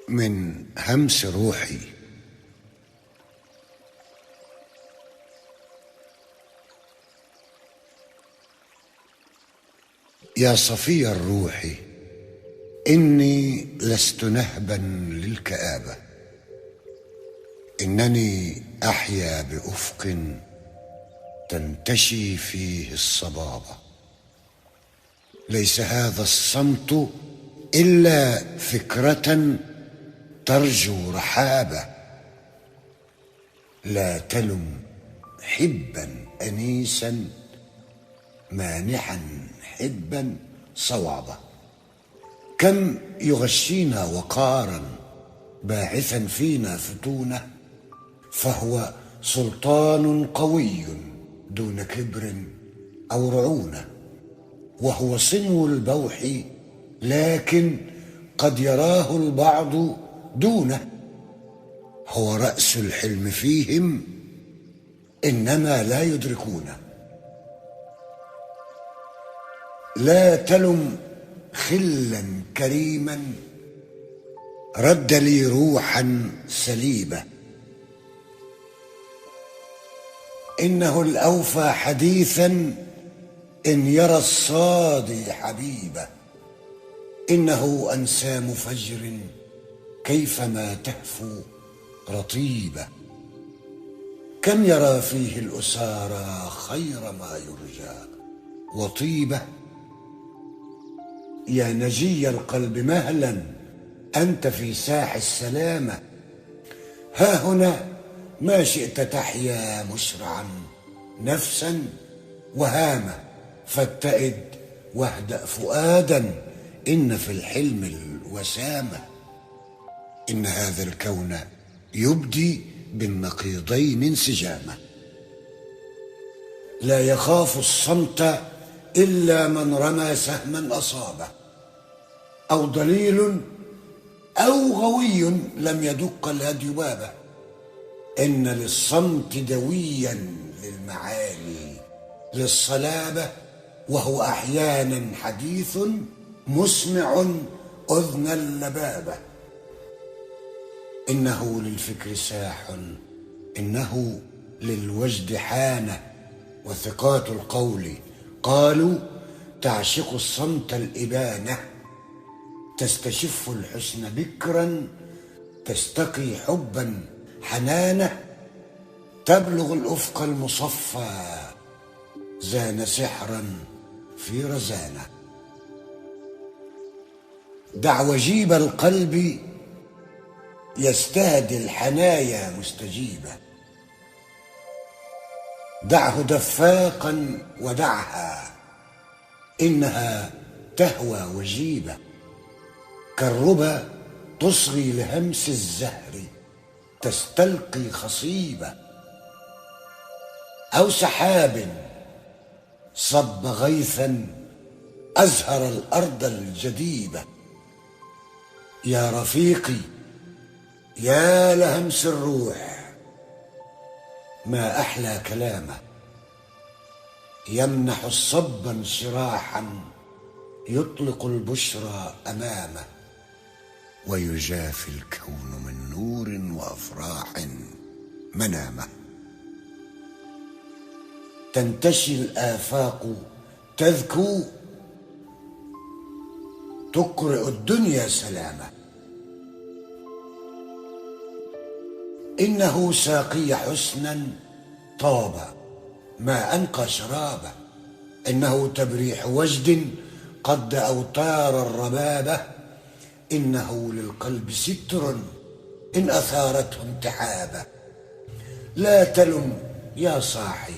من همس روحي. يا صفي الروح، إني لست نهبا للكآبة، إنني أحيا بأفق تنتشي فيه الصبابة. ليس هذا الصمت إلا فكرة ترجو رحابة. لا تلم حبا أنيسا مانحا حبا صوابا. كم يغشينا وقارا باعثا فينا فتونة، فهو سلطان قوي دون كبر أو رعونة. وهو صنو البوح لكن قد يراه البعض دونه. هو رأس الحلم فيهم إنما لا يدركونه. لا تلم خلا كريما رد لي روحا سليبة، إنه الأوفى حديثا إن يرى الصادي حبيبة. إنه أنسام فجر كيفما تهفو رطيبة. كم يرى فيه الأسارى خير ما يرجى وطيبة. يا نجي القلب مهلا أنت في ساح السلامة. ها هنا ما شئت تحيا مسرعا نفسا وهامة، فاتئد واهدأ فؤادا إن في الحلم الوسامة. إن هذا الكون يبدي بالنقيضين انسجامه. لا يخاف الصمت إلا من رمى سهما أصابه، أو ضليل أو غوي لم يدق الهدي بابه. إن للصمت دويا للمعالي للصلابة، وهو أحيانا حديث مسمع أذن اللبابة. إنه للفكر ساح، إنه للوجد حانة. وثقات القول قالوا تعشق الصمت الإبانة. تستشف الحسن بكرا تستقي حبا حنانة. تبلغ الأفق المصفى زان سحرا في رزانة. دع وجيب القلب يستهدي الحنايا مستجيبة. دعه دفاقا ودعها إنها تهوى وجيبة. كالربى تصغي لهمس الزهر تستلقي خصيبة، أو سحاب صب غيثا أزهر الأرض الجديبة. يا رفيقي يا لهمس الروح، ما أحلى كلامه. يمنح الصب انشراحا يطلق البشرى أمامه. ويجافي الكون من نور وأفراح منامه. تنتشي الآفاق تذكو تقرئ الدنيا سلامه. إنه ساقي حسنا طاب ما أنقى شرابه. إنه تبريح وجد قد أوتار الربابة. إنه للقلب ستر إن أثارته انتحابه. لا تلم يا صاحي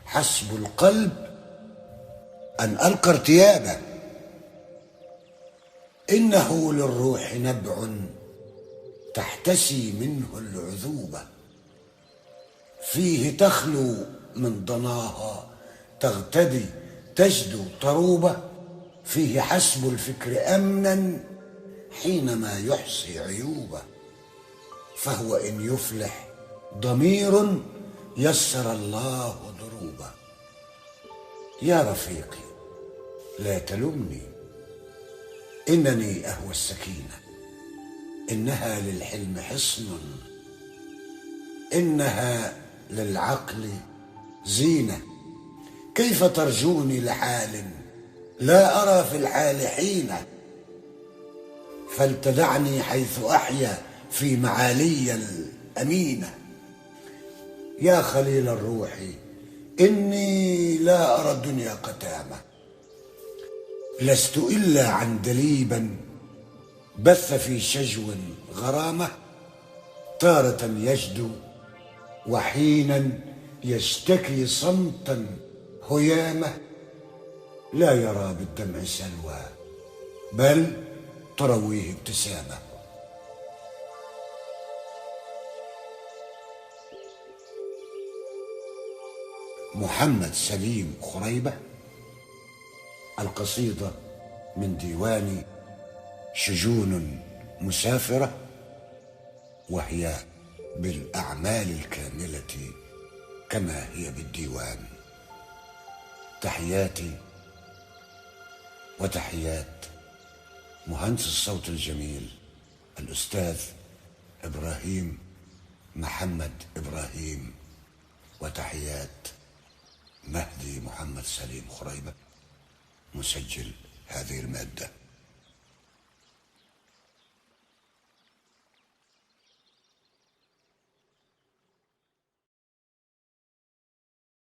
حسب القلب أن ألقى ارتيابه. إنه للروح نبع تحتسي منه العذوبة. فيه تخلو من ضناها تغتدي تجدو طروبة. فيه حسب الفكر أمنا حينما يحصي عيوبه. فهو إن يفلح ضمير يسر الله ضروبه. يا رفيقي لا تلمني إنني أهوى السكينة. إنها للحلم حصن، إنها للعقل زينة. كيف ترجوني لحال لا أرى في الحال حينة؟ فلتدعني حيث أحيا في معالي الأمينة. يا خليل الروح إني لا أرى الدنيا قتامة، لست إلا عندليبا بث في شجو غرامة، تارة يجدو وحينا يشتكي صمتا هيامة، لا يرى بالدمع سلوى بل ترويه ابتسامة. محمد سليم خريبة. القصيدة من ديوان شجون مسافرة، وهي بالأعمال الكاملة كما هي بالديوان. تحياتي وتحيات مهندس الصوت الجميل الأستاذ إبراهيم محمد إبراهيم، وتحيات مهدي محمد سليم خريبة مسجل هذه المادة.